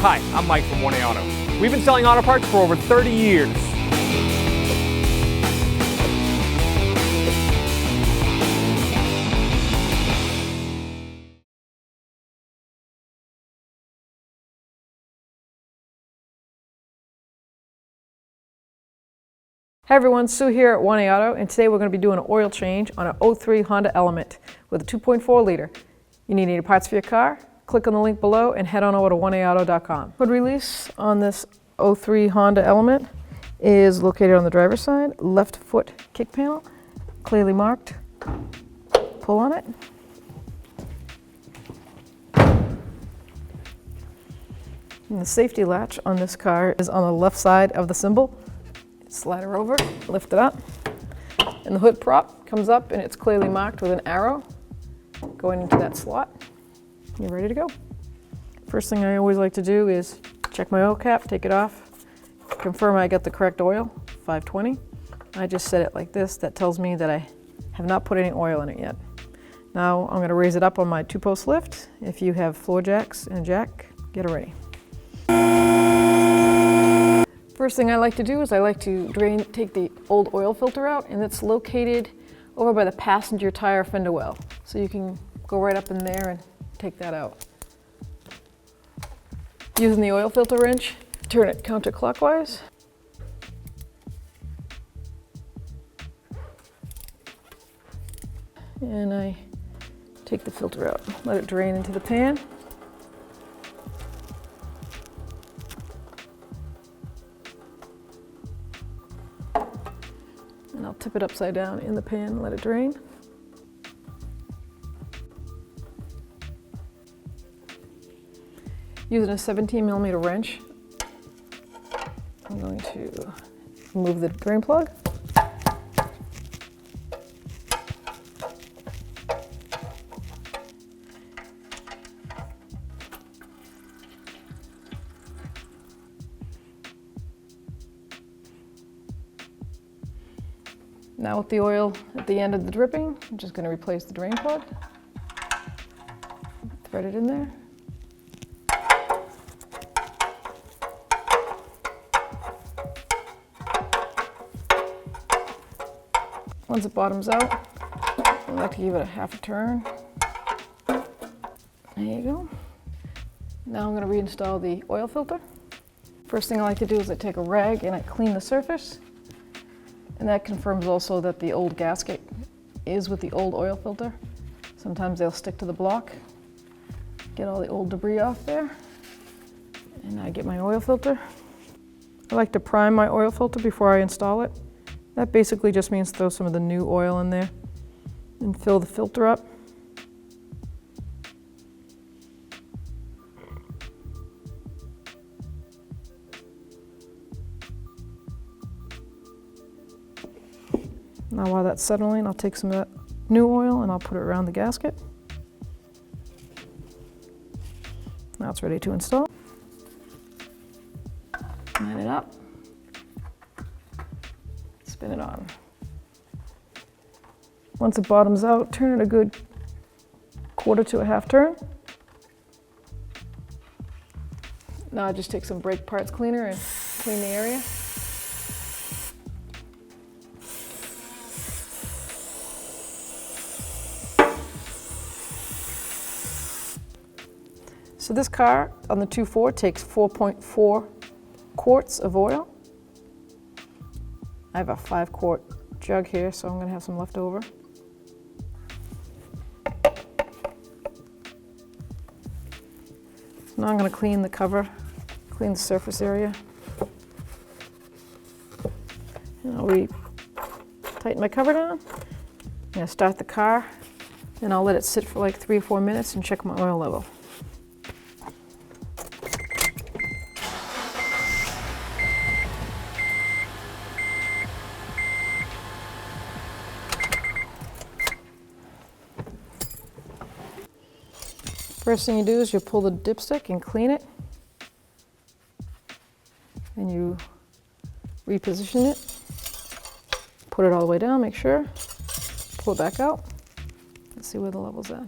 Hi, I'm Mike from 1A Auto. We've been selling auto parts for over 30 years. Hi everyone, Sue here at 1A Auto, and today we're going to be doing an oil change on an 03 Honda Element with a 2.4 liter. You need any parts for your car? Click on the link below and head on over to 1AAuto.com. Hood release on this 03 Honda Element is located on the driver's side, left foot kick panel, clearly marked. Pull on it. And the safety latch on this car is on the left side of the cymbal. Slide her over, lift it up, and the hood prop comes up and it's clearly marked with an arrow going into that slot. You're ready to go. First thing I always like to do is check my oil cap, take it off, confirm I got the correct oil, 520. I just set it like this. That tells me that I have not put any oil in it yet. Now I'm going to raise it up on my 2-post lift. If you have floor jacks and a jack, get it ready. First thing I like to do is I like to take the old oil filter out, and it's located over by the passenger tire fender well. So you can go right up in there and take that out. Using the oil filter wrench, turn it counterclockwise. And I take the filter out, let it drain into the pan. And I'll tip it upside down in the pan and let it drain. Using a 17mm wrench, I'm going to remove the drain plug. Now with the oil at the end of the dripping, I'm just going to replace the drain plug. Thread it in there. Once it bottoms out, I like to give it a half a turn. There you go. Now I'm going to reinstall the oil filter. First thing I like to do is I take a rag and I clean the surface. And that confirms also that the old gasket is with the old oil filter. Sometimes they'll stick to the block. Get all the old debris off there. And I get my oil filter. I like to prime my oil filter before I install it. That basically just means throw some of the new oil in there and fill the filter up. Now while that's settling, I'll take some of that new oil and I'll put it around the gasket. Now it's ready to install. Line it up. Spin it on. Once it bottoms out, turn it a good quarter to a half turn. Now I just take some brake parts cleaner and clean the area. So this car on the 2.4 takes 4.4 quarts of oil. I have a 5-quart jug here, so I'm going to have some left over. Now I'm going to clean the cover, clean the surface area. And I'll tighten my cover down. I'm going to start the car, and I'll let it sit for like 3 or 4 minutes and check my oil level. First thing you do is you pull the dipstick and clean it. And you reposition it. Put it all the way down, make sure. Pull it back out. Let's see where the level's at.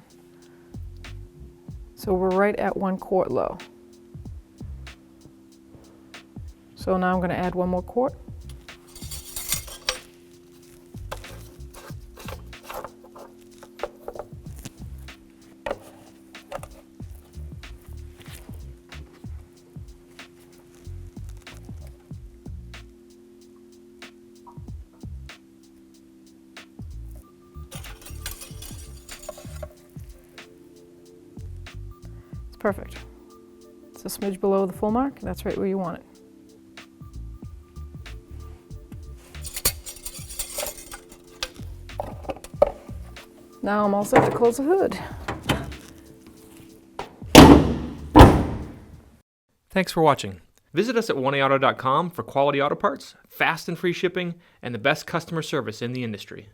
So we're right at 1 quart low. So now I'm going to add 1 more quart. It's perfect. It's a smidge below the full mark. That's right where you want it. Now I'm all set to close the hood. Thanks for watching. Visit us at oneauto.com for quality auto parts, fast and free shipping, and the best customer service in the industry.